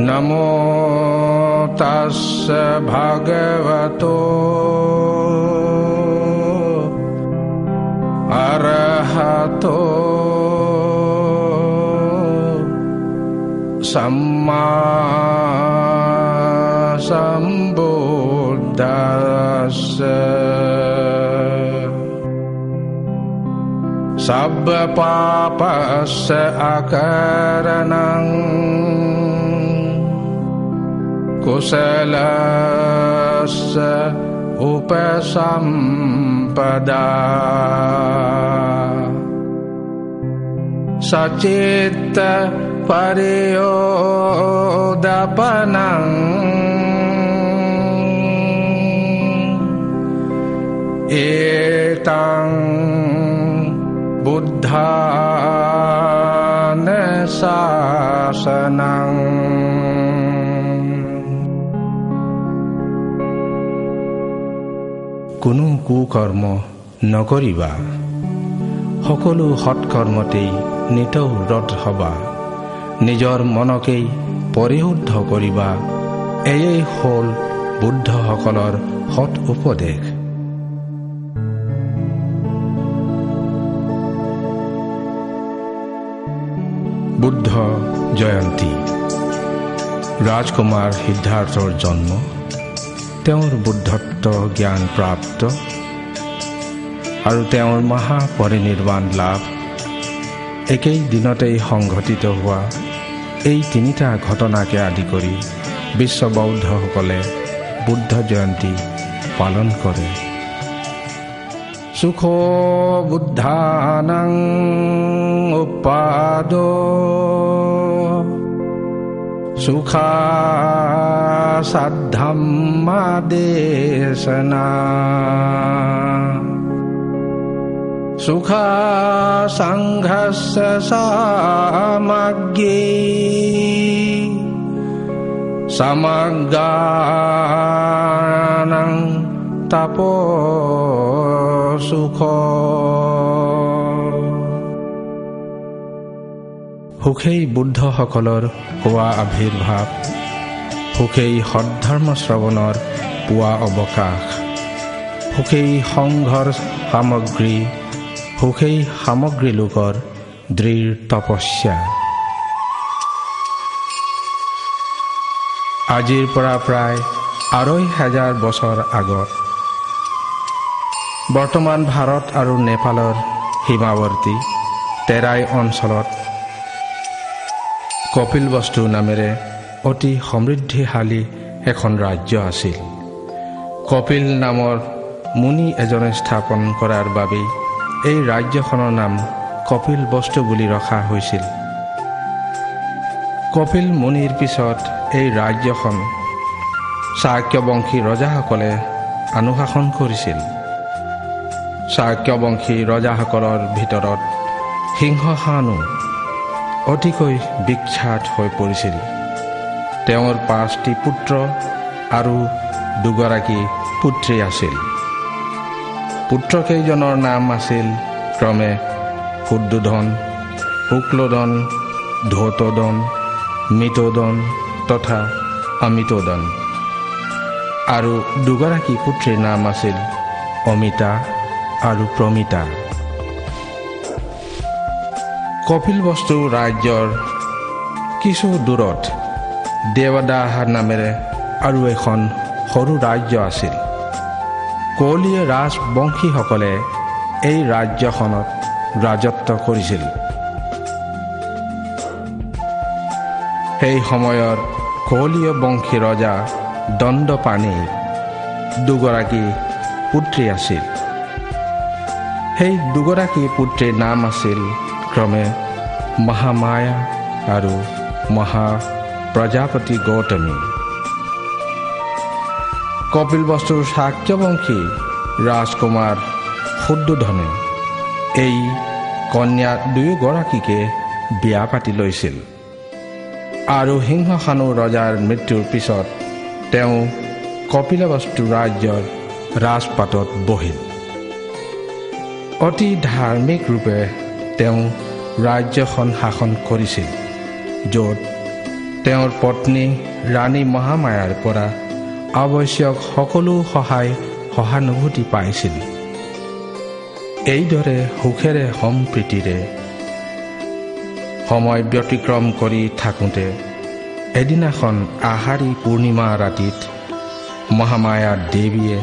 नमो तस्स भगवतो अरहतो सम्मा सम्बुद्धस्स सब्ब पापस्य अकरणं कुशलस्य उपसम्पदा सचित्त परियोदापनं एतं बुद्धान शासनं কোনো কুকর্ম নকৰিবা, সকলো সৎকৰ্মতেই নিতৌৰত হবা, নিজৰ মনকেই পৰিশুদ্ধ কৰিবা। এয়েই হ'ল বুদ্ধসকলৰ সৎ উপদেশ। বুদ্ধ জয়ন্তী। ৰাজকুমাৰ সিদ্ধাৰ্থৰ জন্ম, তেওঁৰ বুদ্ধত্ব জ্ঞান প্ৰাপ্ত আৰু তেওঁৰ মহাপৰিনিৰ্বাণ লাভ একেই দিনতেই সংঘটিত হোৱা এই তিনিটা ঘটনাকে আদি কৰি বিশ্ব বৌদ্ধসকলে বুদ্ধ জয়ন্তী পালন কৰে। সুখ বুদ্ধানাং উপাদ সুখা সাদ্ধম্মা দেশনা সুখা সংঘস্য সামগ্ৰী সমগ্ৰানাং তাপো সুখ। সুখেই বুদ্ধসকলৰ হোৱা আবিৰ্ভাৱ, সুখেই সদ্ধৰ্ম শ্ৰৱণৰ পোৱা অৱকাশ, সুখেই সংঘৰ সামগ্ৰী, সুখেই সামগ্ৰী লোকৰ দৃঢ় তপস্যা। আজিৰ পৰা প্ৰায় ২৫০০ বছৰ আগত বৰ্তমান ভাৰত আৰু নেপালৰ সীমাৱৰ্তী তেৰাই অঞ্চলত কপিলবস্তু নামেৰে অতি সমৃদ্ধিশালী এখন ৰাজ্য আছিল। কপিল নামৰ মুনি এজনে স্থাপন কৰাৰ বাবেই এই ৰাজ্যখনৰ নাম কপিলবস্তু বুলি ৰখা হৈছিল। কপিল মুনিৰ পিছত এই ৰাজ্যখন চাক্যবংশী ৰজাসকলে অনুশাসন কৰিছিল। চাক্যবংশী ৰজাসকলৰ ভিতৰত সিংহশানু অতিকৈ বিখ্যাত হৈ পৰিছিল। তেওঁৰ ৫টি পুত্ৰ আৰু ২গৰাকী পুত্ৰী আছিল। পুত্ৰকেইজনৰ নাম আছিল ক্ৰমে শুদ্ধোধন, শুক্লোদন, ধৌতোদন, মিতোদন তথা অমিতোদন। আৰু ২গৰাকী পুত্ৰীৰ নাম আছিল অমিতা আৰু প্ৰমিতা। কপিলবস্তু ৰাজ্যৰ কিছু দূৰত দেৱদাহ নামেৰে আৰু এখন সৰু ৰাজ্য আছিল। কলীয় ৰাজবংশীসকলে এই ৰাজ্যখনত ৰাজত্ব কৰিছিল। সেই সময়ৰ কলীয় বংশী ৰজা দণ্ডপাণিৰ ২গৰাকী পুত্ৰী আছিল। সেই ২গৰাকী পুত্ৰীৰ নাম আছিল ক্ৰমে মহামায়া আৰু মহাপ্ৰজাপতি গৌতমী। কপিলবস্তুৰ শাক্যবংশী ৰাজকুমাৰ শুদ্ধোধনে এই কন্যা ২গৰাকীকে বিয়া পাতি লৈছিল আৰু সিংহশানু ৰজাৰ মৃত্যুৰ পিছত তেওঁ কপিলবস্তু ৰাজ্যৰ ৰাজপাটত বহিল। অতি ধাৰ্মিক ৰূপে তেওঁ ৰাজ্যখন শাসন কৰিছিল, য'ত তেওঁৰ পত্নী ৰাণী মহামায়াৰ পৰা আৱশ্যক সকলো সহায় সহানুভূতি পাইছিল। এইদৰে সুখেৰে সম্প্ৰীতিৰে সময় ব্যতিক্ৰম কৰি থাকোঁতে এদিনাখন আহাৰী পূৰ্ণিমা ৰাতিত মহামায়া দেৱীয়ে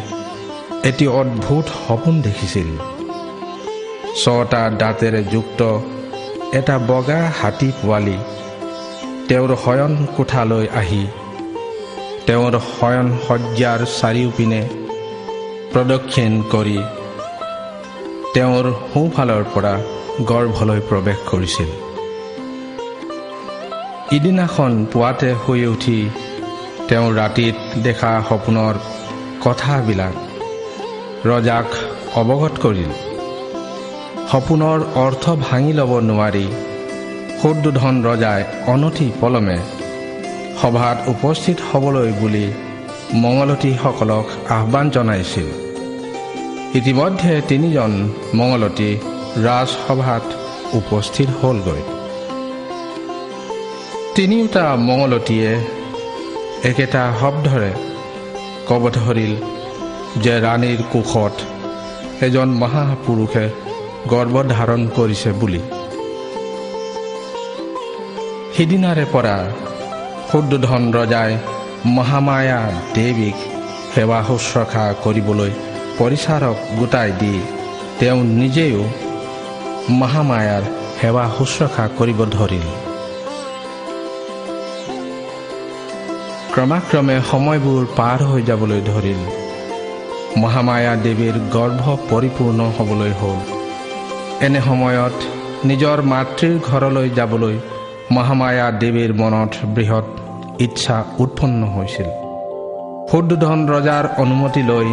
এটি অদ্ভুত সপোন দেখিছিল। ৬টা দাঁতেৰে যুক্ত এটা বগা হাতী পোৱালি তেওঁৰ শয়ন কোঠালৈ আহি তেওঁৰ শয়ন শয্যাৰ চাৰিওপিনে প্ৰদক্ষিণ কৰি তেওঁৰ সোঁফালৰ পৰা গৰ্ভলৈ প্ৰৱেশ কৰিছিল। ইদিনাখন পুৱাতে শুই উঠি তেওঁ ৰাতিত দেখা সপোনৰ কথাবিলাক ৰজাক অৱগত কৰিল। সপোনৰ অৰ্থ ভাঙি ল'ব নোৱাৰি শুদ্ধোধন ৰজাই অনতি পলমে সভাত উপস্থিত হ'বলৈ বুলি মঙলতীসকলক আহ্বান জনাইছিল। ইতিমধ্যে ৩জন মঙলতী ৰাজসভাত উপস্থিত হ'লগৈ। তিনিওটা মঙলতীয়ে একেটা শব্দৰে ক'ব ধৰিল যে ৰাণীৰ কোষত এজন মহাপুৰুষে গৰ্ভধাৰণ কৰিছে বুলি। সিদিনাৰে পৰা শুদ্ধোধন ৰজাই মহামায়া দেৱীক সেৱা শুশ্ৰূষা কৰিবলৈ পৰিচাৰক গোটাই দি তেওঁ নিজেও মহামায়াৰ সেৱা শুশ্ৰূষা কৰিব ধৰিল। ক্ৰমাক্ৰমে সময়বোৰ পাৰ হৈ যাবলৈ ধৰিল। মহামায়া দেৱীৰ গৰ্ভ পৰিপূৰ্ণ হ'বলৈ হ'ল। এনে সময়ত নিজৰ মাতৃৰ ঘৰলৈ যাবলৈ মহামায়া দেৱীৰ মনত বৃহৎ ইচ্ছা উৎপন্ন হৈছিল। শুদ্ধোধন ৰজাৰ অনুমতি লৈ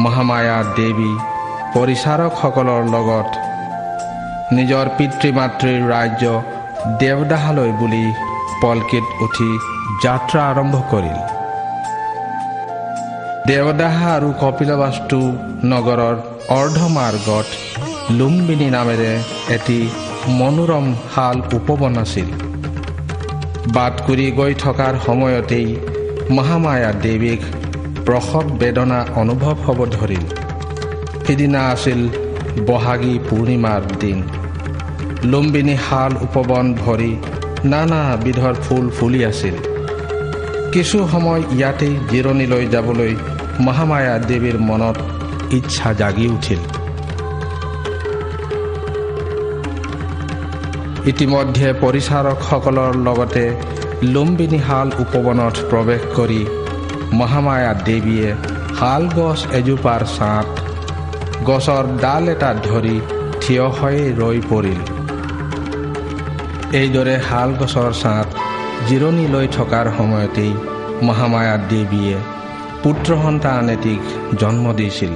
মহামায়া দেৱী পৰিচাৰকসকলৰ লগত নিজৰ পিতৃ মাতৃৰ ৰাজ্য দেৱদাহালৈ বুলি পলকিত উঠি যাত্ৰা আৰম্ভ কৰিল। দেৱদাহা আৰু কপিলবাস্তু নগৰৰ অৰ্ধমাৰ্গত লুম্বিনী নামেৰে এটি মনোৰম শাল উপবন আছিল। বাট কৰি গৈ থকাৰ সময়তেই মহামায়া দেৱীক প্ৰসৱ বেদনা অনুভৱ হ'ব ধৰিল। সিদিনা আছিল বহাগী পূৰ্ণিমাৰ দিন। লুম্বিনী শাল উপবন ভৰি নানা বিধৰ ফুল ফুলি আছিল। কিছু সময় ইয়াতেই জিৰণি লৈ যাবলৈ মহামায়া দেৱীৰ মনত ইচ্ছা জাগি উঠিল। ইতিমধ্যে পৰিচাৰকসকলৰ লগতে লুম্বিনী শাল উপবনত প্ৰৱেশ কৰি মহামায়া দেৱীয়ে শাল গছ এজোপাৰ ছাঁত গছৰ ডাল এটাত ধৰি থিয় হৈ ৰৈ পৰিল। এইদৰে শাল গছৰ ছাঁত জিৰণি লৈ থকাৰ সময়তেই মহামায়া দেৱীয়ে পুত্ৰ সন্তান এটিক জন্ম দিছিল।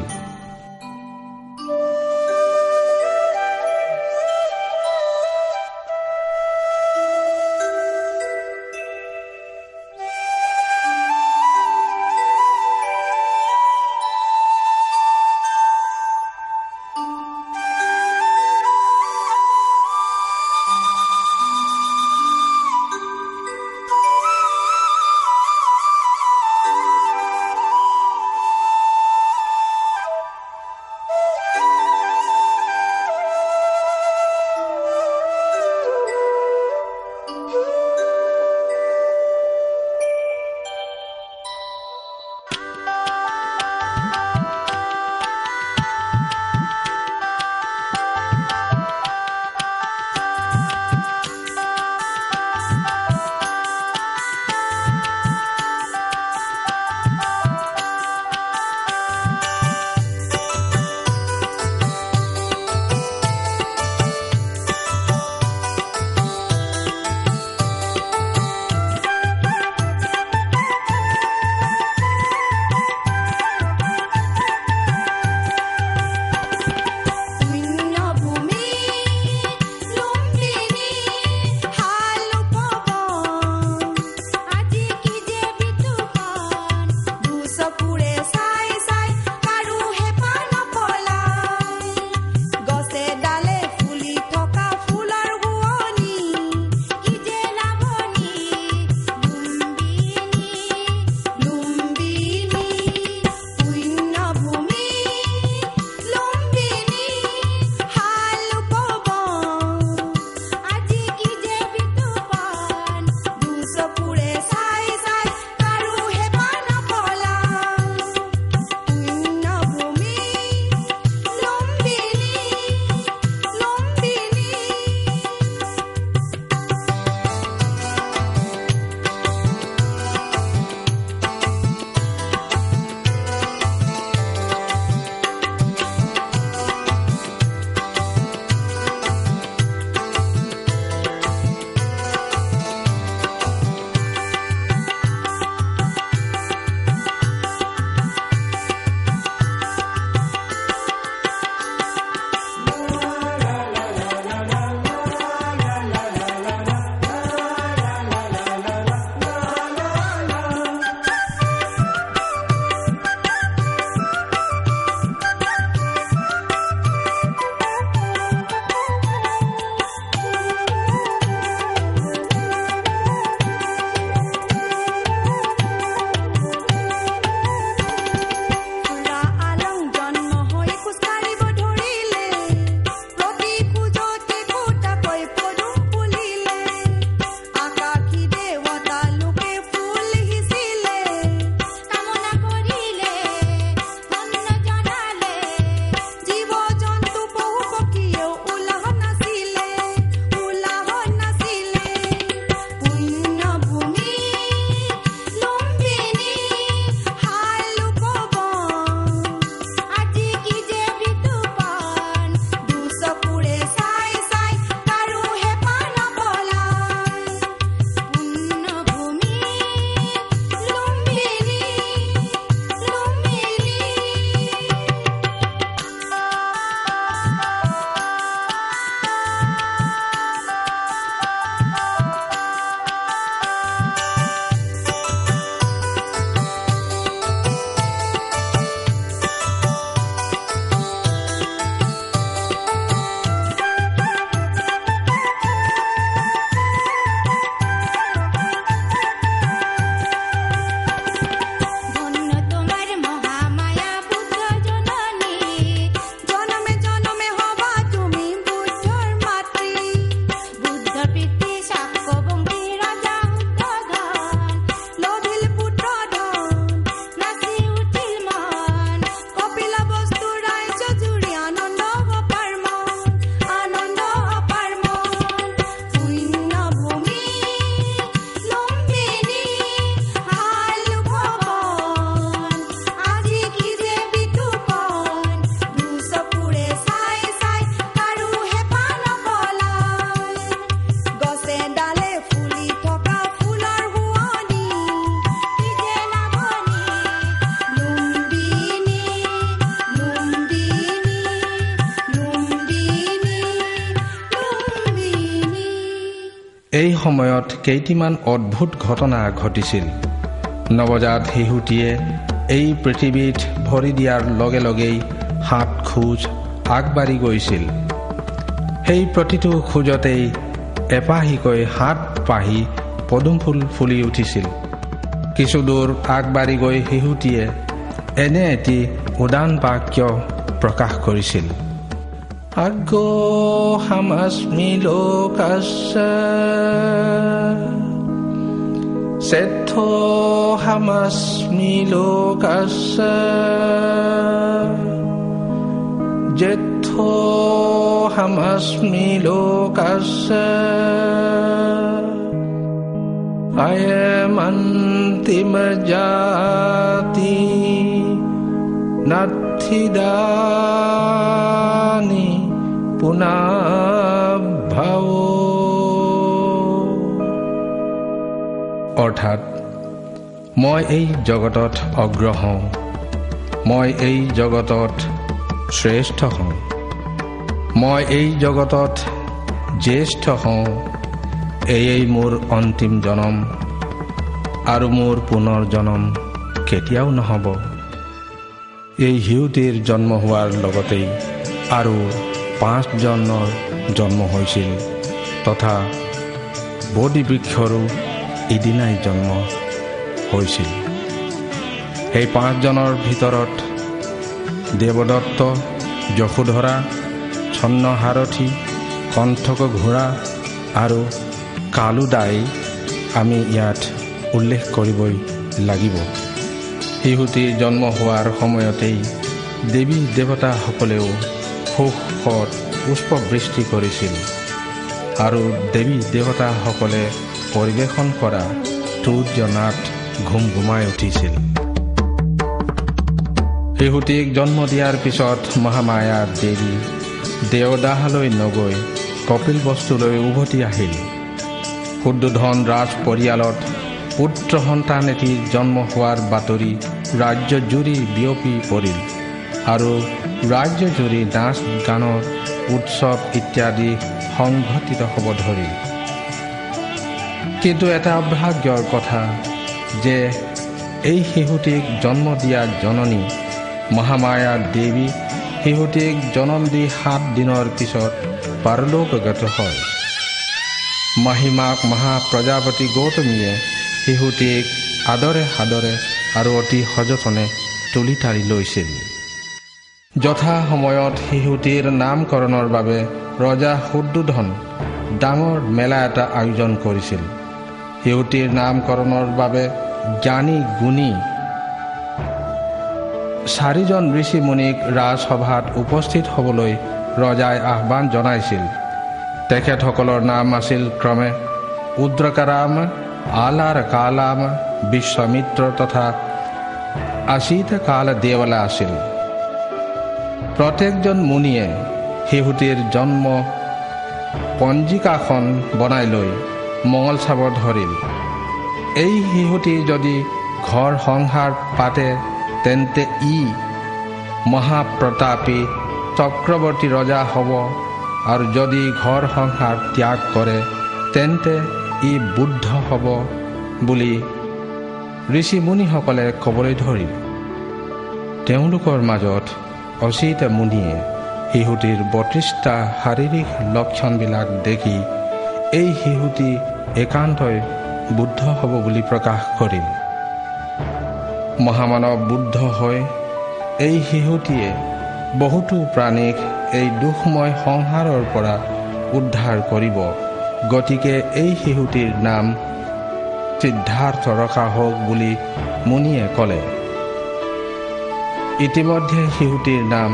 এই সময়ত কেইটিমান অদ্ভুত ঘটনা ঘটিছিল। নৱজাত শিশুটিয়ে এই পৃথিৱীত ভৰি দিয়াৰ লগে লগেই হাত খোজ আগবাঢ়ি গৈছিল। সেই প্ৰতিটো খোজতেই এপাহিকৈ হাত পাহি পদুম ফুল ফুলি উঠিছিল। কিছুদূৰ আগবাঢ়ি গৈ শিশুটিয়ে এনে এটি উদান বাক্য প্ৰকাশ কৰিছিল, আগ্গো হামাস্মি লোকাস্য সেথো হামাস্মি লোকাস্য জেথো হামাস্মি লোকাস্য আয়মন্তিম জাতি নাথিদানি পুনঃভৱ। অৰ্থাৎ মই এই জগতত অগ্ৰ হওঁ, মই এই জগতত শ্ৰেষ্ঠ হওঁ, মই এই জগতত জ্যেষ্ঠ হওঁ। এয়েই মোৰ অন্তিম জনম আৰু মোৰ পুনৰ জনম কেতিয়াও নহ'ব। এই শিশুটিৰ জন্ম হোৱাৰ লগতেই আৰু 5জনৰ জন্ম হৈছিল তথা বোধি বৃক্ষৰো এদিনাই জন্ম হৈছিল। সেই 5জনৰ ভিতৰত দেৱদত্ত, যশোধৰা, ছন্নসাৰথী, কণ্ঠক ঘোঁৰা আৰু কালুদাই আমি ইয়াত উল্লেখ কৰিবই লাগিব। শিশুটিৰ জন্ম হোৱাৰ সময়তেই দেৱী দেৱতাসকলেও সুখত পুষ্পবৃষ্টি কৰিছিল আৰু দেৱী দেৱতাসকলে পৰিৱেশন কৰা তুৰ্যনাট ঘুমঘুমাই উঠিছিল। শিশুটিক জন্ম দিয়াৰ পিছত মহামায়া দেৱী দেৱদাহলৈ নগৈ কপিলবস্তুলৈ উভতি আহিল। শুদ্ধোধন ৰাজ পৰিয়ালত পুত্ৰ সন্তান এটিৰ জন্ম হোৱাৰ বাতৰি ৰাজ্যজুৰি বিয়পি পৰিল আৰু ৰাজ্যজুৰি নাচ গানৰ উৎসৱ ইত্যাদি সংঘটিত হ'ব ধৰিল। কিন্তু এটা অভাগ্যৰ কথা যে এই শিশুটিক জন্ম দিয়া জননী মহামায়া দেৱী শিশুটিক জন্ম দি 7 দিনৰ পিছত পাৰলোকগত হয়। মহিমাক মহাপ্ৰজাপতি গৌতমীয়ে শিশুটিক আদৰে সাদৰে আৰু অতি সযতনে তুলি তাৰি লৈছিল। যথা সময়ত শিশুটিৰ নামকৰণৰ বাবে ৰজা শুদ্ধোধন ডাঙৰ মেলা এটা আয়োজন কৰিছিল। শিশুটিৰ নামকৰণৰ বাবে জ্ঞানী গুণী 4জন ঋষি মুনিক ৰাজসভাত উপস্থিত হ'বলৈ ৰজাই আহ্বান জনাইছিল। তেখেতসকলৰ নাম আছিল ক্ৰমে উদ্ৰকাৰাম, আলাৰ কালাম, বিশ্বামিত্ৰ তথা আশীত কাল দেৱলা আছিল। প্ৰত্যেকজন মুনিয়ে শিশুটিৰ জন্ম পঞ্জিকাখন বনাই লৈ মঙল চাব ধৰিল। এই শিশুটি যদি ঘৰ সংসাৰ পাতে তেন্তে ই মহাপ্ৰতাপী চক্ৰৱৰ্তী ৰজা হ'ব আৰু যদি ঘৰ সংসাৰ ত্যাগ কৰে তেন্তে ই বুদ্ধ হ'ব বুলি ঋষি মুনিসকলে ক'বলৈ ধৰিল। তেওঁলোকৰ মাজত অচিত মুনিয়ে শিশুটিৰ 32টা শাৰীৰিক লক্ষণবিলাক দেখি এই শিশুটি একান্তই বুদ্ধ হ'ব বুলি প্ৰকাশ কৰিল। মহামানৱ বুদ্ধ হৈ এই শিশুটিয়ে বহুতো প্ৰাণীক এই দুখময় সংসাৰৰ পৰা উদ্ধাৰ কৰিব। গতিকে এই শিশুটিৰ নাম সিদ্ধাৰ্থ ৰখা হওক বুলি মুনিয়ে ক'লে। ইতিমধ্যে শিশুটিৰ নাম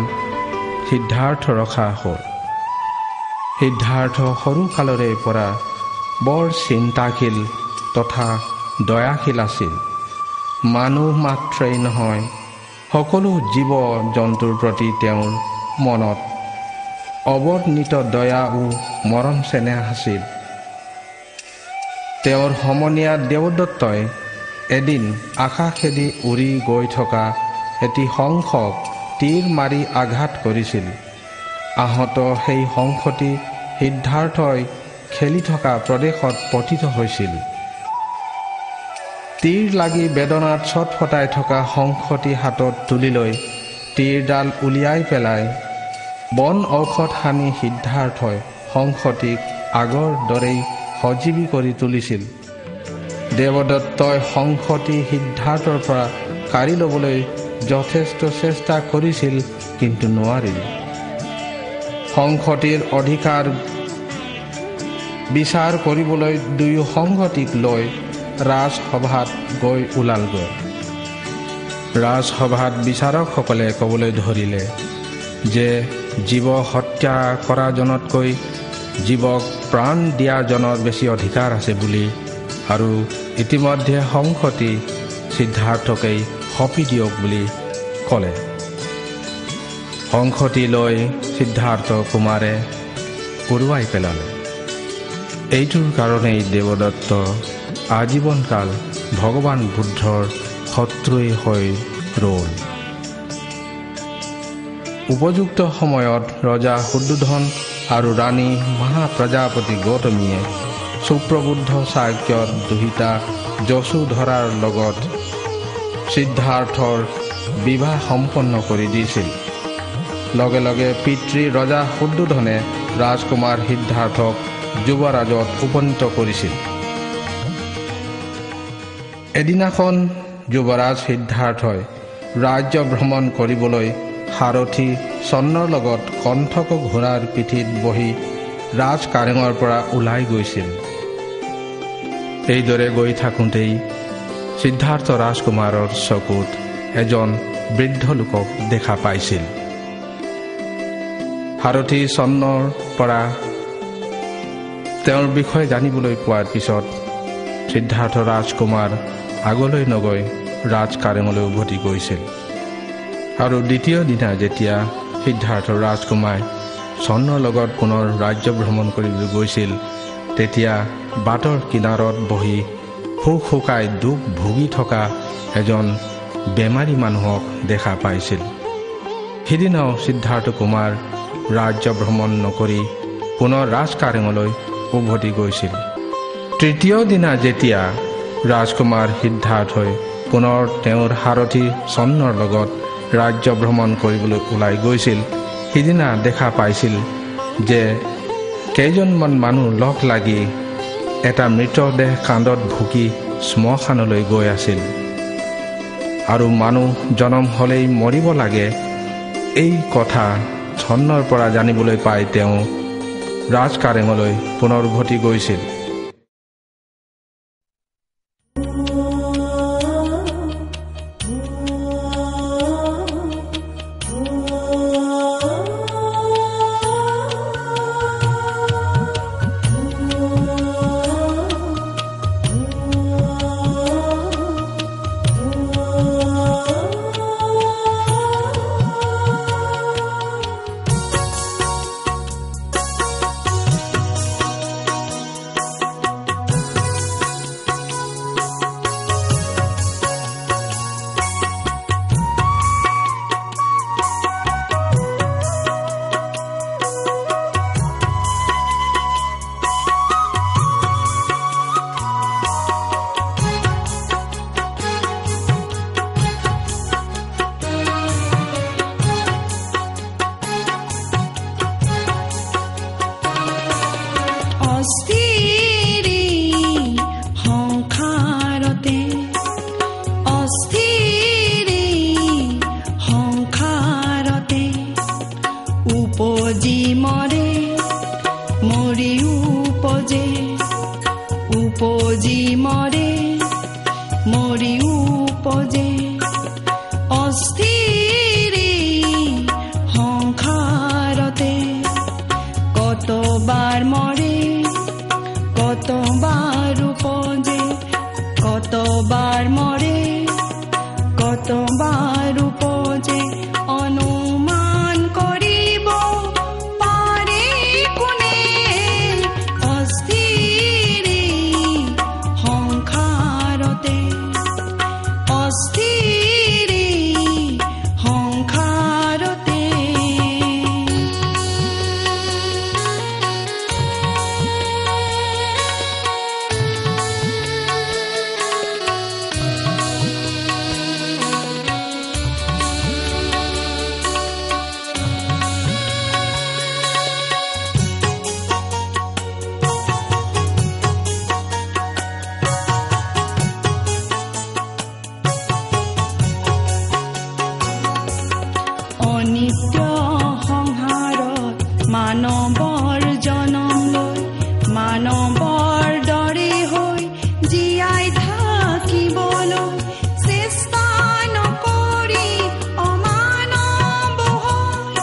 সিদ্ধাৰ্থ ৰখা হ'ল। সিদ্ধাৰ্থ সৰুকালৰে পৰা বৰ চিন্তাশীল তথা দয়াশীল আছিল। মানুহ মাত্ৰেই নহয়, সকলো জীৱ জন্তুৰ প্ৰতি তেওঁৰ মনত অৱৰ্ণিত দয়া ও মৰম চেনেহ আছিল। তেওঁৰ সমনীয়া দেৱদত্তই এদিন আকাশেদি উৰি গৈ থকা এটি হংসক তীৰ মাৰি আঘাত কৰিছিল। আহত সেই হংসটি সিদ্ধাৰ্থই ঠেলি থকা প্ৰদেশত পতিত হৈছিল। তীৰ লাগি বেদনাত ছটফটাই থকা সংসতি হাতত তুলি লৈ তীৰডাল উলিয়াই পেলাই বন ঔষধ সানি সিদ্ধাৰ্থই সংসতিক আগৰ দৰেই সজীৱী কৰি তুলিছিল। দেৱদত্তই সংসতি সিদ্ধাৰ্থৰ পৰা কাঢ়ি ল'বলৈ যথেষ্ট চেষ্টা কৰিছিল, কিন্তু নোৱাৰিল। সংসতিৰ অধিকাৰ বিচাৰ কৰিবলৈ দুয়ো সংগতিক লৈ ৰাজসভাত গৈ ওলালগৈ। ৰাজসভাত বিচাৰকসকলে ক'বলৈ ধৰিলে যে জীৱ হত্যা কৰাজনতকৈ জীৱক প্ৰাণ দিয়াজনৰ বেছি অধিকাৰ আছে বুলি, আৰু ইতিমধ্যে সংসতি সিদ্ধাৰ্থকেই সঁপি দিয়ক বুলি ক'লে। সংসতি লৈ সিদ্ধাৰ্থ কুমাৰে উৰুৱাই পেলালে। এইটোৰ কাৰণেই দেৱদত্ত আজীৱনকাল ভগৱান বুদ্ধৰ শত্ৰুই হৈ ৰ'ল। উপযুক্ত সময়ত ৰজা শুদ্ধোধন আৰু ৰাণী মহাপ্ৰজাপতি গৌতমীয়ে সুপ্ৰবুদ্ধ চাক্যৰ দুহিতা যশোধৰাৰ লগত সিদ্ধাৰ্থৰ বিবাহ সম্পন্ন কৰি দিছিল। লগে লগে পিতৃ ৰজা শুদ্ধোধনে ৰাজকুমাৰ সিদ্ধাৰ্থক যুৱৰাজত উপনীত কৰিছিল। এদিনাখন যুৱৰাজ সিদ্ধাৰ্থই ৰাজ্য ভ্ৰমণ কৰিবলৈ সাৰথী চন্নৰ লগত কণ্ঠক ঘোঁৰাৰ পিঠিত বহি ৰাজকাৰেঙৰ পৰা ওলাই গৈছিল। এইদৰে গৈ থাকোঁতেই সিদ্ধাৰ্থ ৰাজকুমাৰৰ চকুত এজন বৃদ্ধ লোকক দেখা পাইছিল। সাৰথী চন্নৰ পৰা তেওঁৰ বিষয়ে জানিবলৈ পোৱাৰ পিছত সিদ্ধাৰ্থ ৰাজকুমাৰ আগলৈ নগৈ ৰাজকাৰেঙলৈ উভতি গৈছিল। আৰু দ্বিতীয় দিনা যেতিয়া সিদ্ধাৰ্থ ৰাজকুমাৰ চন্নৰ লগত পুনৰ ৰাজ্য ভ্ৰমণ কৰিবলৈ গৈছিল, তেতিয়া বাটৰ কিনাৰত বহি শোক শোকাই দুখ ভুগি থকা এজন বেমাৰী মানুহক দেখা পাইছিল। সিদিনাও সিদ্ধাৰ্থ কুমাৰ ৰাজ্য ভ্ৰমণ নকৰি পুনৰ ৰাজকাৰেঙলৈ উভতি গৈছিল। তৃতীয় দিনা যেতিয়া ৰাজকুমাৰ সিদ্ধাৰ্থই পুনৰ তেওঁৰ সাৰথী চন্নৰ লগত ৰাজ্য ভ্ৰমণ কৰিবলৈ ওলাই গৈছিল, সিদিনা দেখা পাইছিল যে কেইজনমান মানুহ লগ লাগি এটা মৃতদেহ কান্ধত ভুকি শ্মশানলৈ গৈ আছিল। আৰু মানুহ জনম হ'লেই মৰিব লাগে, এই কথা চন্নৰ পৰা জানিবলৈ পাই তেওঁ ৰাজকাৰেঙলৈ পুনৰ উভতি গৈছিল। মানৱৰ জনম লৈ মানৱৰ দৰে হৈ জীয়াই থাকিবলৈ চেষ্টা নকৰি অমানৱ হয়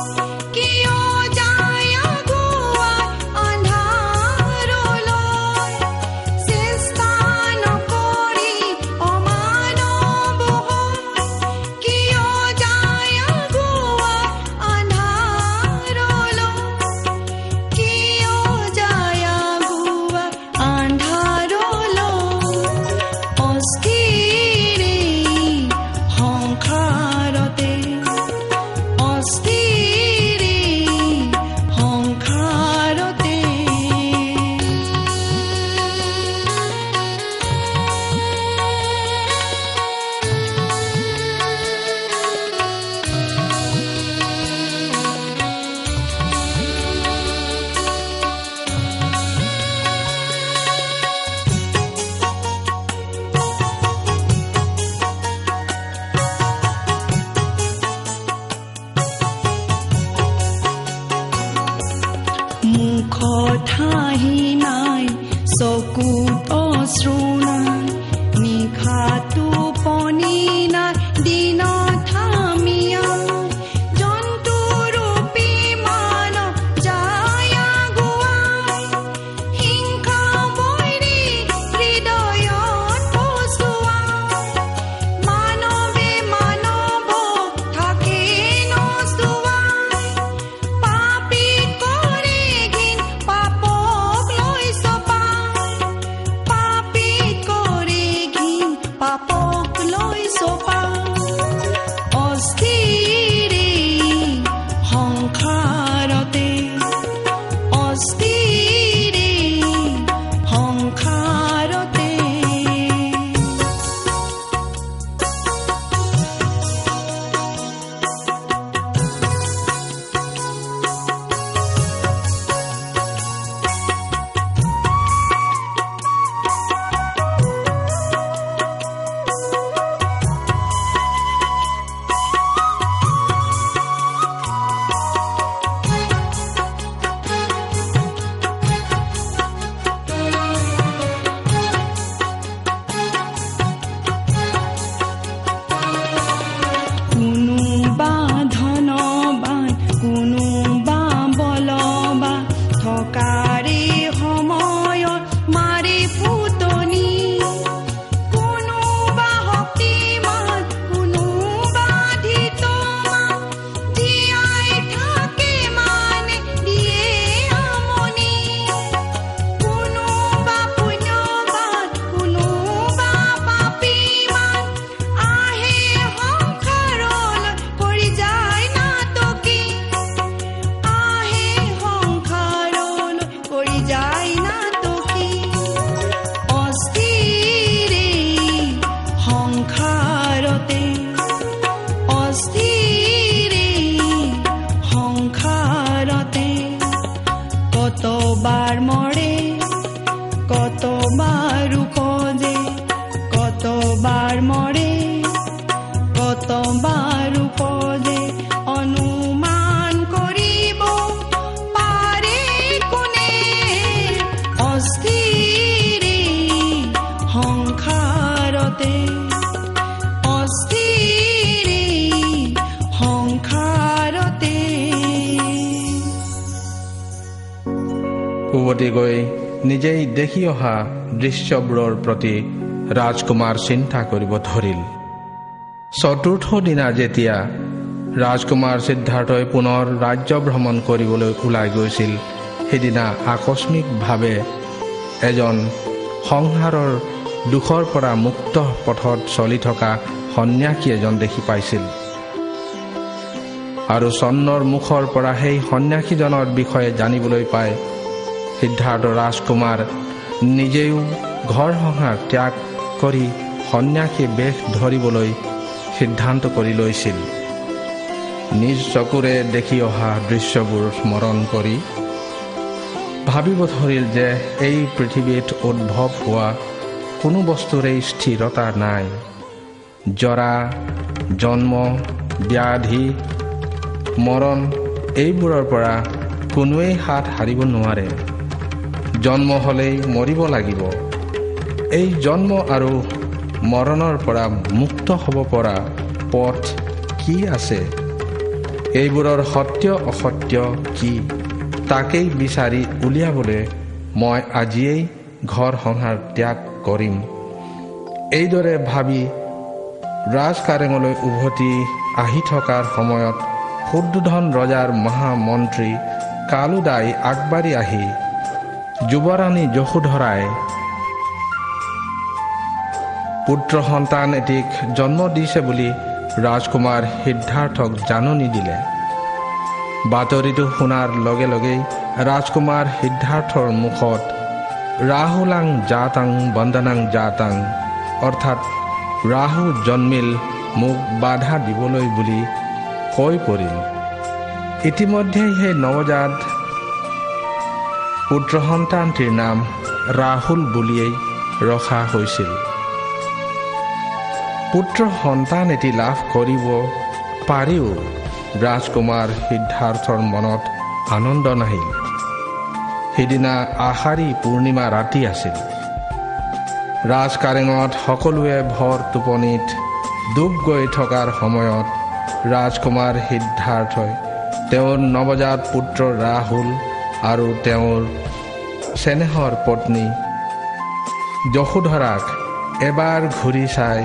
কিয় যায় আগুৱাই আন্ধাৰলৈ চেষ্টা নকৰি অমানৱ হয় কিয় যায় আগুৱাই আন্ধাৰলৈ কিয় যায় আগুৱাই আন্ধাৰলৈ অস্থিৰ সংসাৰতে অস্থিৰ সংসাৰতে মুখত হাঁহি নাই চকুত অশ্ৰু নাই নিশাটো টোপনি নাই দিনত থামিয়া জন্তুৰূপী মানৱ যায় আগুৱাই হিংসা বৈৰী হৃদয়ত বসুৱাই মানৱে মানৱক থাকে নচুৱাই পাপীক কৰে ঘিণ পাপক লৈ চপাই পাপীক কৰে ঘিণ পাপক লৈ চপাই অস্থিৰ সংসাৰতে অস্থিৰ সংসাৰতে কোনোবা ধনবান কোনোবা বলবান থকাৰে সময়ত মাৰে ফুটনি কোনোবা শক্তিমান কোনোবা ধীতমান জীয়াই থাকে মানে দিয়ে আমনি কোনোবা পুণ্যবান কোনোবা পাপীমান আহে সংসাৰলৈ কৰি যায় নাটকি আহে সংসাৰলৈ কৰি যায় নাটকি অস্থিৰ সংসাৰতে অস্থিৰ সংসাৰতে কতবাৰ মৰে কতবাৰ উপজে কতবাৰ মৰে কতবাৰ উপজে অনুমান কৰিব পাৰে কোনে অস্থিৰ সংসাৰতে অস্থিৰ সংসাৰতে উভতি গৈ নিজেই দেখি অহা দৃশ্যবোৰৰ প্ৰতি ৰাজকুমাৰ চিন্তা কৰিব ধৰিল চতুৰ্থ দিনা যেতিয়া ৰাজকুমাৰ সিদ্ধাৰ্থই পুনৰ ৰাজ্য ভ্ৰমণ কৰিবলৈ ওলাই গৈছিল সেইদিনা আকস্মিকভাৱে এজন সংসাৰৰ দুখৰ পৰা মুক্ত পথত চলি থকা সন্ন্যাসী এজন দেখি পাইছিল আৰু চন্নৰ মুখৰ পৰা সেই সন্ন্যাসীজনৰ বিষয়ে জানিবলৈ পাই সিদ্ধাৰ্থ ৰাজকুমাৰ নিজেও ঘৰ সংসাৰ ত্যাগ কৰি সন্ন্যাসী বেশ ধৰিবলৈ সিদ্ধান্ত কৰি লৈছিল নিজ চকুৰে দেখি অহা দৃশ্যবোৰ স্মৰণ কৰি ভাবিব ধৰিল যে এই পৃথিৱীত উদ্ভৱ হোৱা কোনো বস্তুৰে স্থিৰতা নাই জৰা জন্ম ব্যাধি মৰণ এইবোৰৰ পৰা কোনোৱেই হাত হাৰিব নোৱাৰে। জন্ম হ'লেই মৰিব লাগিব। এই জন্ম আৰু মৰণৰ পৰা মুক্ত হ'ব পৰা পথ কি আছে? এইবোৰৰ সত্য অসত্য কি তাকেই বিচাৰি উলিয়াবলৈ মই আজিয়েই ঘৰ সংসাৰ ত্যাগ কৰিম। এইদৰে ভাবি ৰাজকাৰেঙলৈ উভতি আহি থকাৰ সময়ত শুদ্ধোধন ৰজাৰ মহামন্ত্ৰী কালুদাই আগবাঢ়ি আহি যুৱৰাণী যশোধৰাই পুত্ৰ সন্তান এটিক জন্ম দিছে বুলি ৰাজকুমাৰ সিদ্ধাৰ্থক জাননী দিলে। বাতৰিটো শুনাৰ লগে লগেই ৰাজকুমাৰ সিদ্ধাৰ্থৰ মুখত ৰাহুলাং জাতাং বন্দনাং জাতাং অৰ্থাৎ ৰাহু জন্মিল মোক বাধা দিবলৈ বুলি কৈ পৰিল। ইতিমধ্যে সেই নৱজাত পুত্ৰ সন্তানটিৰ নাম ৰাহুল বুলিয়েই ৰখা হৈছিল। পুত্ৰ সন্তান এটি লাভ কৰিব পাৰিও ৰাজকুমাৰ সিদ্ধাৰ্থৰ মনত আনন্দ নাহিল। সিদিনা আষাঢ়ী পূৰ্ণিমা ৰাতি আছিল। ৰাজকাৰেঙত সকলোৱে ভৰ টোপনিত ডুব গৈ থকাৰ সময়ত ৰাজকুমাৰ সিদ্ধাৰ্থই তেওঁৰ নৱজাত পুত্ৰ ৰাহুল আৰু তেওঁৰ চেনেহৰ পত্নী যশোধৰাক এবাৰ ঘূৰি চাই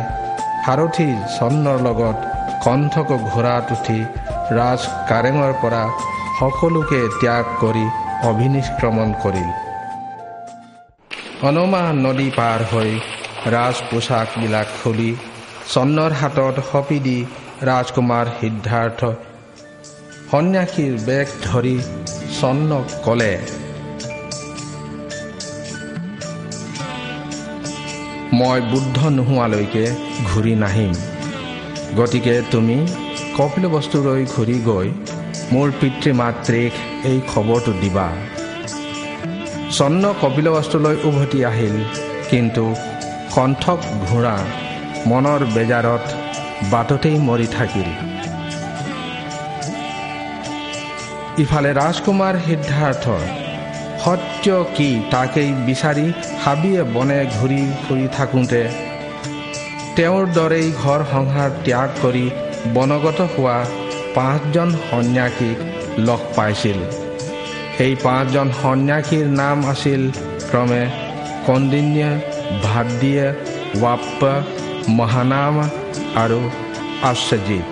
সাৰথী চন্নৰ লগত কণ্ঠক ঘোঁৰাত উঠি ৰাজকাৰেঙৰ পৰা সকলোকে ত্যাগ কৰি অভিনিষ্ক্ৰমণ কৰিল। অনমা নদী পাৰ হৈ ৰাজ পোছাকবিলাক খুলি চন্নৰ হাতত সপি দি ৰাজকুমাৰ সিদ্ধাৰ্থ সন্যাসীৰ বেগ ধৰি চন্নক ক'লে, মই বুদ্ধ নোহোৱালৈকে ঘূৰি নাহিম। গতিকে তুমি কপিলবস্তুলৈ ঘূৰি গৈ মোৰ পিতৃ মাতৃক এই খবৰটো দিবা। চন্ন কপিলবস্তুলৈ উভতি আহিল, কিন্তু কণ্ঠক ঘোঁৰা মনৰ বেজাৰত বাটতেই মৰি থাকিল। ইফালে ৰাজকুমাৰ সিদ্ধাৰ্থ সত্য কি তাকেই বিচাৰি হাবিয়ে বনে ঘূৰি ফুৰি থাকোঁতে তেওঁৰ দৰেই ঘৰ সংসাৰ ত্যাগ কৰি বনগত হোৱা 5জন সন্যাসীক লগ পাইছিল। সেই 5জন সন্যাসীৰ নাম আছিল ক্ৰমে কন্দিন্য, ভাদ্য, ৱাপ্প, মহানাম আৰু আশ্বজিৎ।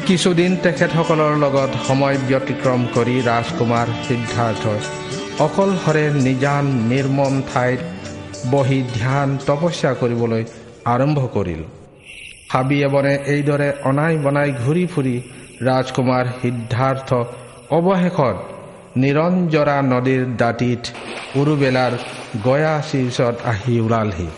কিছুদিন তেখেতসকলৰ লগত সময় ব্যতিক্ৰম কৰি ৰাজকুমাৰ সিদ্ধাৰ্থই অকলশৰে নিজান নিৰ্মম ঠাইত বহি ধ্যান তপস্যা কৰিবলৈ আৰম্ভ কৰিল। হাবিয়ে বনে এইদৰে অনাই বনাই ঘূৰি ফুৰি ৰাজকুমাৰ সিদ্ধাৰ্থ অৱশেষত নিৰঞ্জৰা নদীৰ দাঁতিত উৰুবেলাৰ গয়া শীৰ্ষত আহি ওলালহি।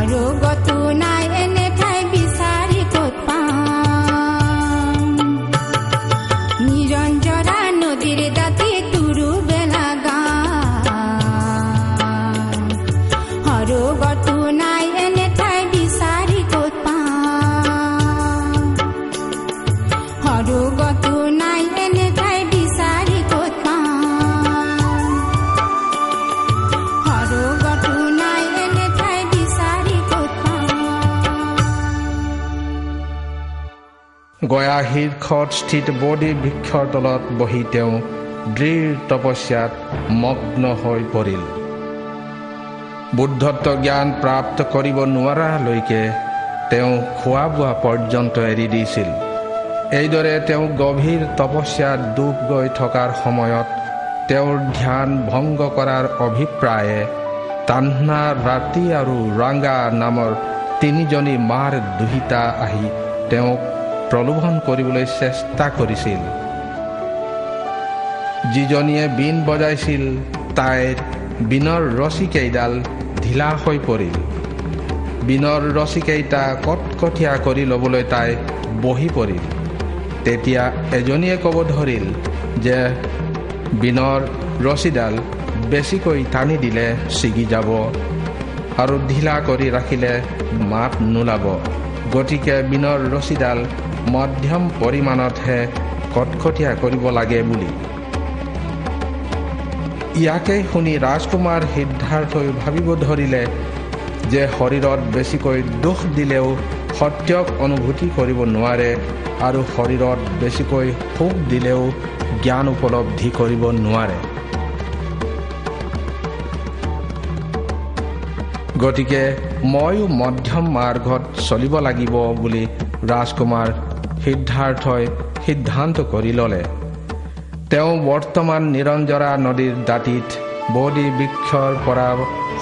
সৰগতো নাই এনে ঠাই বিচাৰি ক'ত পাম নিৰঞ্জৰা নদীৰ দাঁতি তুৰু বেলা গান সৰগতো নাই এনে ঠাই বিচাৰি ক'ত পাম সৰগতো নাই এনে ঠাই বিচাৰি ক'ত পাম সৰগতো নাই এনে ঠাই বিচাৰি ক'ত পাম গয়া শীৰ্ষত স্থিত বোধি বৃক্ষৰ তলত বহি তেওঁ দৃঢ় তপস্যাত মগ্ন হৈ পৰিল। বুদ্ধত্ব জ্ঞান প্ৰাপ্ত কৰিব নোৱাৰালৈকে তেওঁ খোৱা বোৱা পৰ্যন্ত এৰি দিছিল। এইদৰে তেওঁ গভীৰ তপস্যাত ডুব গৈ থকাৰ সময়ত তেওঁৰ ধ্যান ভংগ কৰাৰ অভিপ্ৰায়ে তান্না, ৰাতি আৰু ৰাংগা নামৰ তিনিজনী মাৰ দুহিতা আহি তেওঁক প্ৰলোভন কৰিবলৈ চেষ্টা কৰিছিল। যিজনীয়ে বীণ বজাইছিল তাইৰ বীণৰ ৰছীকেইডাল ঢিলা হৈ পৰিল। বীণৰ ৰছীকেইটা কটকটীয়া কৰি ল'বলৈ তাই বহি পৰিল। তেতিয়া এজনীয়ে ক'ব ধৰিল যে বীণৰ ৰছীডাল বেছিকৈ টানি দিলে ছিগি যাব আৰু ঢিলা কৰি ৰাখিলে মাত নোলাব। গতিকে বীণৰ ৰছীডাল মধ্যম পৰিমাণতহে কটকটীয়া কৰিব লাগে বুলি। ইয়াকে শুনি ৰাজকুমাৰ সিদ্ধাৰ্থই ভাবিব ধৰিলে যে শৰীৰত বেছিকৈ দুখ দিলেও সত্যক অনুভূতি কৰিব নোৱাৰে আৰু শৰীৰত বেছিকৈ সুখ দিলেও জ্ঞান উপলব্ধি কৰিব নোৱাৰে। গতিকে ময়ো মধ্যম মাৰ্গত চলিব লাগিব বুলি ৰাজকুমাৰ সিদ্ধাৰ্থই সিদ্ধান্ত কৰি ল'লে। তেওঁ বৰ্তমান নিৰঞ্জৰা নদীৰ দাঁতিত বোধি বৃক্ষৰ পৰা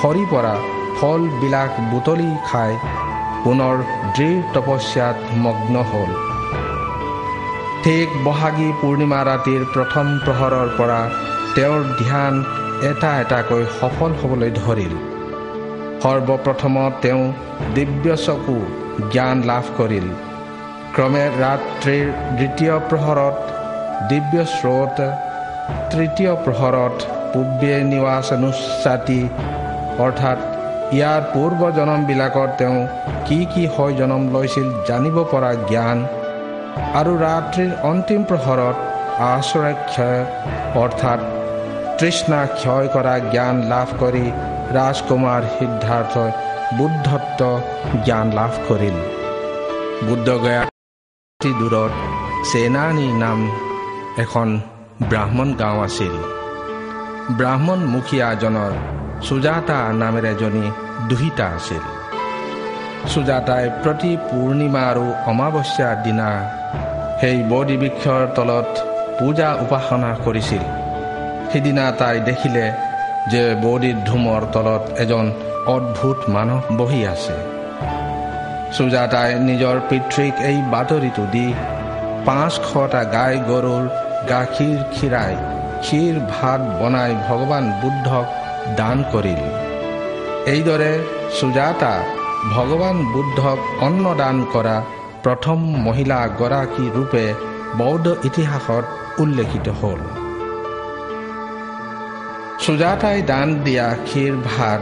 সৰি পৰা ফলবিলাক বুটলি খাই পুনৰ দৃঢ় তপস্যাত মগ্ন হ'ল। ঠিক বহাগী পূৰ্ণিমা ৰাতিৰ প্ৰথম প্ৰহৰৰ পৰা তেওঁৰ ধ্যান এটা এটাকৈ সফল হ'বলৈ ধৰিল। সৰ্বপ্ৰথমত তেওঁ দিব্য চকু জ্ঞান লাভ কৰিল। ক্ৰমে ৰাত্ৰিৰ দ্বিতীয় প্ৰহৰত দিব্য স্ৰোত, তৃতীয় প্ৰহৰত পূৰ্বে নিৱাসানুস্বাতি অৰ্থাৎ ইয়াৰ পূৰ্ব জনমবিলাকত তেওঁ কি কি হৈ জনম লৈছিল জানিব পৰা জ্ঞান আৰু ৰাত্ৰিৰ অন্তিম প্ৰহৰত আশ্ৰয়ক্ষয় অৰ্থাৎ তৃষ্ণা ক্ষয় কৰা জ্ঞান লাভ কৰি ৰাজকুমাৰ সিদ্ধাৰ্থই বুদ্ধত্ব জ্ঞান লাভ কৰিল। বুদ্ধগয়া দূৰত চেনানী নাম এখন ব্ৰাহ্মণ গাঁও আছিল। ব্ৰাহ্মণ মুখীয়াজনৰ সুজাতা নামেৰে এজনী দুহিতা আছিল। সুজাতাই প্ৰতি পূৰ্ণিমা আৰু অমাৱস্যাৰ দিনা সেই বোধি বৃক্ষৰ তলত পূজা উপাসনা কৰিছিল। সিদিনা তাই দেখিলে যে বোধিৰ ধুমৰ তলত এজন অদ্ভুত মানুহ বহি আছে। সুজাতাই নিজৰ পিতৃক এই বাতৰিটো দি 500টা গাই গৰুৰ গাখীৰ খীৰাই ক্ষীৰ ভাত বনাই ভগৱান বুদ্ধক দান কৰিল। এইদৰে সুজাতা ভগৱান বুদ্ধক অন্ন দান কৰা প্ৰথম মহিলা গৰাকী ৰূপে বৌদ্ধ ইতিহাসত উল্লেখিত হ'ল। সুজাতাই দান দিয়া ক্ষীৰ ভাত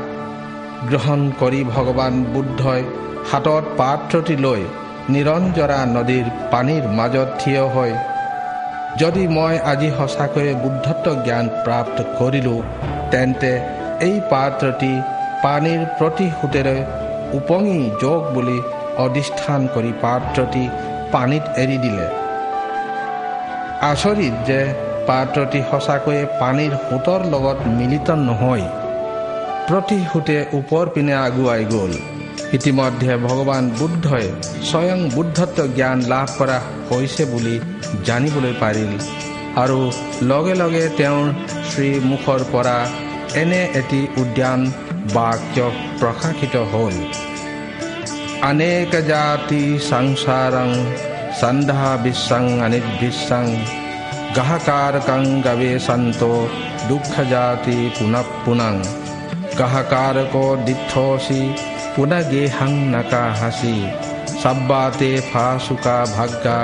গ্ৰহণ কৰি ভগৱান বুদ্ধই হাতত পাত্ৰটি লৈ নিৰঞ্জৰা নদীৰ পানীৰ মাজত থিয় হৈ, যদি মই আজি সঁচাকৈয়ে বুদ্ধত্ব জ্ঞান প্ৰাপ্ত কৰিলোঁ তেন্তে এই পাত্ৰটি পানীৰ প্ৰতি সোঁতেৰে উপঙি যোগ বুলি অধিষ্ঠান কৰি পাত্ৰটি পানীত এৰি দিলে। আচৰিত যে পাত্ৰটি সঁচাকৈয়ে পানীৰ সোঁতৰ লগত মিলিত নহয় প্ৰতি সোঁতে ওপৰ পিনে আগুৱাই গ'ল। ইতিমধ্যে ভগৱান বুদ্ধই স্বয়ং বুদ্ধত্ব জ্ঞান লাভ কৰা হৈছে বুলি জানিবলৈ পাৰিল আৰু লগে লগে তেওঁৰ শ্ৰীমুখৰ পৰা এনে এটি উদ্যান বাক্য প্ৰকাশিত হ'ল। অনেক জাতি সংসাৰং সন্ধা বিশ্বং অনিৰ্বিশ্বং গাহকাৰকং গৱেষন্তো দুঃখ জাতি পুনঃ পুনঃ গাহকাৰকো দিঠোষি পুনাগে হাং নাকা হাসি সাব্বাতে ফা সুকা ভাগ্যা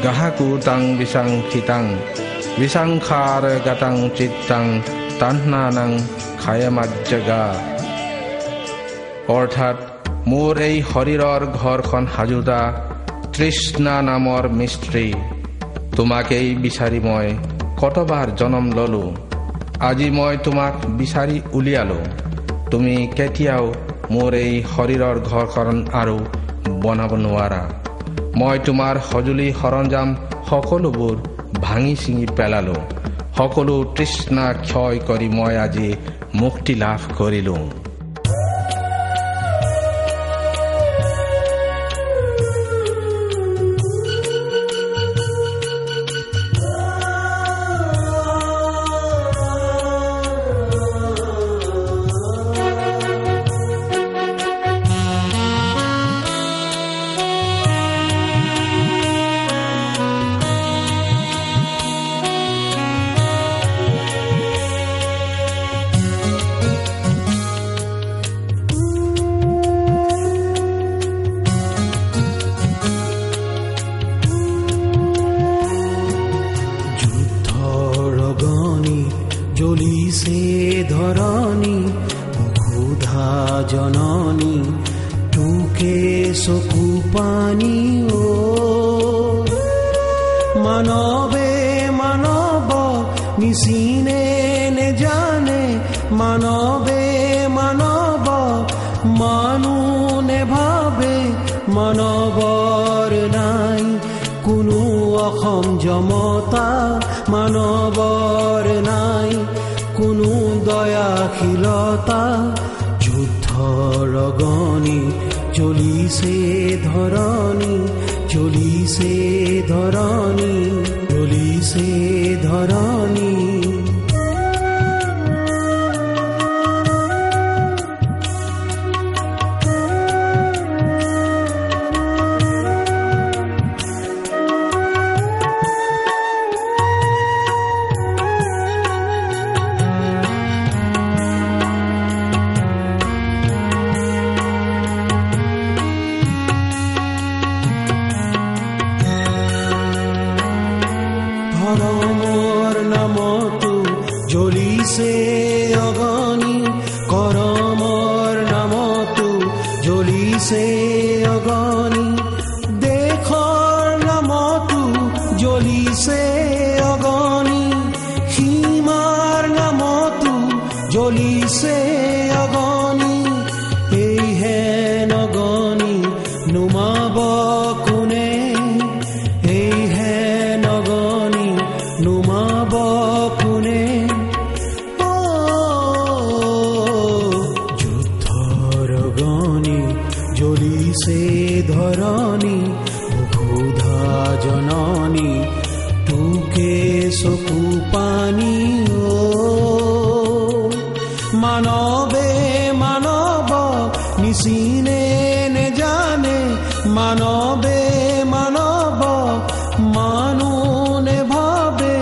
গাহাকু তাং বিসাং খিতাং বিসাংখার গাতাং চিত্তাং তান্নানাং খায়ামাজ্জাগা। অৰ্থাৎ মোৰ এই শৰীৰৰ ঘৰখন সাজোতা তৃষ্ণা নামৰ মিস্ত্ৰী, তোমাকেই বিচাৰি মই কতবাৰ জনম ললো। আজি মই তোমাক বিচাৰি উলিয়ালো। তুমি কেতিয়াও মোৰ এই শৰীৰৰ ঘৰখন আৰু বনাব নোৱাৰা। মই তোমাৰ সঁজুলি সৰঞ্জাম সকলোবোৰ ভাঙি ছিঙি পেলালো। সকলো তৃষ্ণা ক্ষয় কৰি মই আজি মুক্তি লাভ কৰিলো। জ্বলিছে ধৰণী ক্ষুধা জননী, তোকে চকু পানী অ মানৱে মানৱ নিচিনে নেজানে, মানৱে মানৱ মানুহ নেভাবে, মানৱৰ নাই কোনো অসংযমতা, মানৱৰ নাই কোনো দয়াশীলতা। যুদ্ধৰ অগণি জ্বলিছে ধৰণী, জ্বলিছে ধৰণী, জ্বলিছে ধৰণী। ধৰ্মৰ নামতো জ্বলিছে অগণি, কৰমৰ নামতো জ্বলিছে অগণি, দেশৰ নামতো জ্বলিছে অগণি, সীমাৰ নামতো জ্বলিছে অগণি। এইহে নগণি নুমাব কোনে, এইহে নগণি নুমাব কোনে। যুদ্ধৰ অগণি জ্বলিছে ধৰণী, ক্ষুধা জননী, তোকে চকু পানী অ মানৱে মানৱ নিচিনে নেজানে, মানৱে মানৱ মানুহ নেভাবে,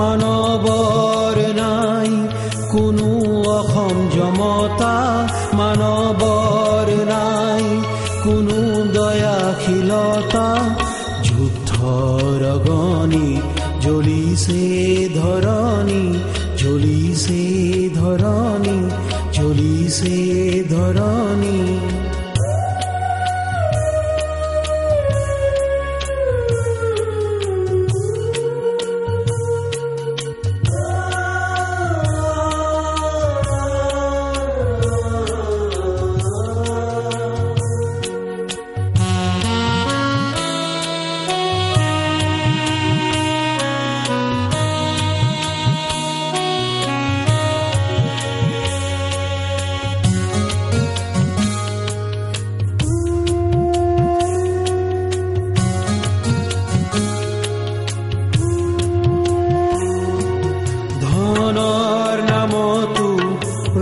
মানৱৰ নাই কোনো অসংযমতা, মানৱৰ নাই কোনো দয়াশীলতা। যুদ্ধৰ অগণি জ্বলিছে ধৰণী, জ্বলিছে ধৰণী, জ্বলিছে ধৰণী। ধনৰ নামতো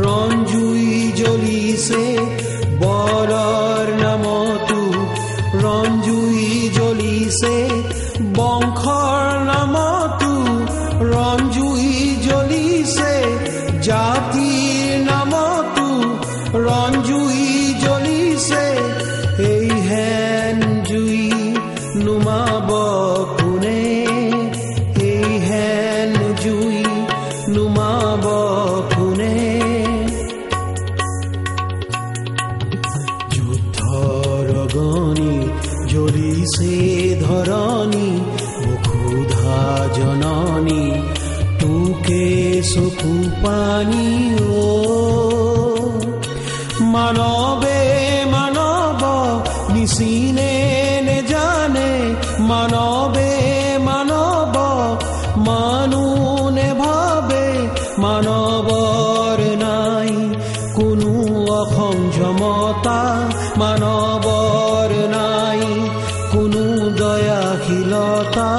ৰঞ্জুই জ্বলিছে, বৰৰ নামতো ৰঞ্জুই জ্বলিছে, বংশৰ নামতো ৰঞ্জুই জ্বলিছে, জাতিৰ নামতো ৰঞ্জুই জ্বলিছে। গণি জ্বলিছে ধৰণী বসুধা জননী তোকে চকু পানী মানৱে মানৱ নিচিনে নেজানে মানৱে মানৱ মানুহ নেভাবে মানৱৰ নাই কোনো অসংযমতা মানৱৰ নাই কোনো দয়াশীলতা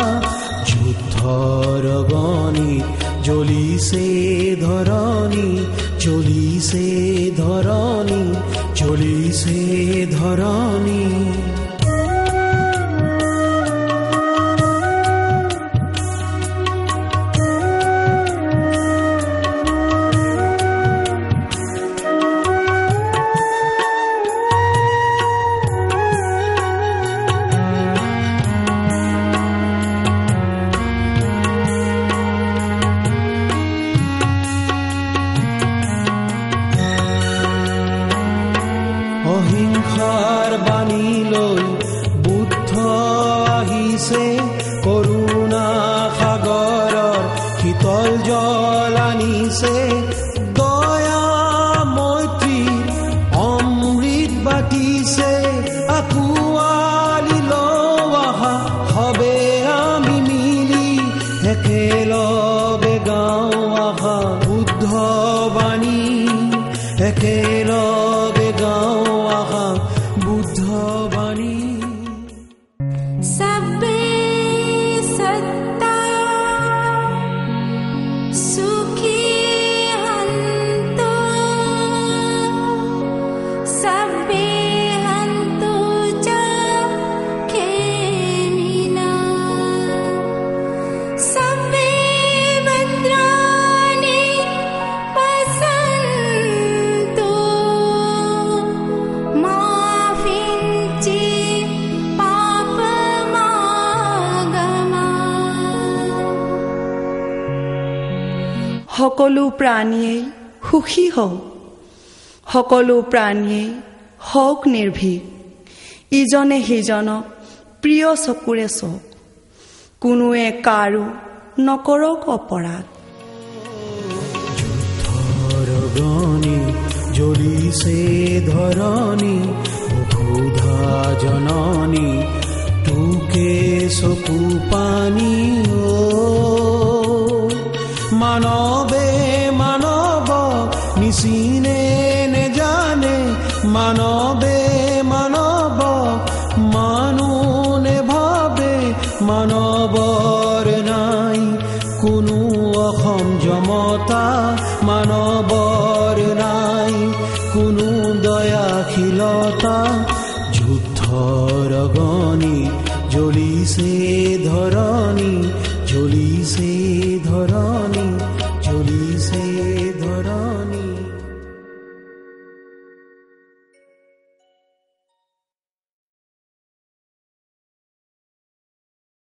যুদ্ধৰ গণিত জ্বলিছে ধৰণী জ্বলিছে ধৰণী জ্বলিছে ধৰণী অহিংসাৰ বাণী লৈ বুদ্ধ আহিছে কৰুণা সাগৰৰ শীতল জল আনিছে দয়া মৈত্ৰী অমৃত বাটিছে আকুৱালি লোৱা হবে আমি মিলি একেলগে গাওঁ আহা বুদ্ধ বাণী একেলগে গাওঁ বুদ্ধ বাণী সবে সত্তা সুখী হন্ত সবে হন্ত খেমিনা সবে ভদ্রাণি পসন্ত সকলো প্ৰাণীয়ে সুখী হওক সকলো প্ৰাণীয়ে হওক নিৰ্ভীক ইজনে সিজনক প্ৰিয় চকুৰে চাওক কোনোৱে কাৰো নকৰক অপৰাধ যুদ্ধৰ গণি জ্বলিছে ধৰণী বসুধা জননী তোকে চকু পানী মানৱে মানৱ নিচিনে নেজানে মানৱে মানৱ মানুহ নেভাবে মানৱৰ নাই কোনো অসংযমতা মানৱৰ নাই কোনো দয়াশীলতা যুদ্ধৰ গণি জ্বলিছে ধৰণী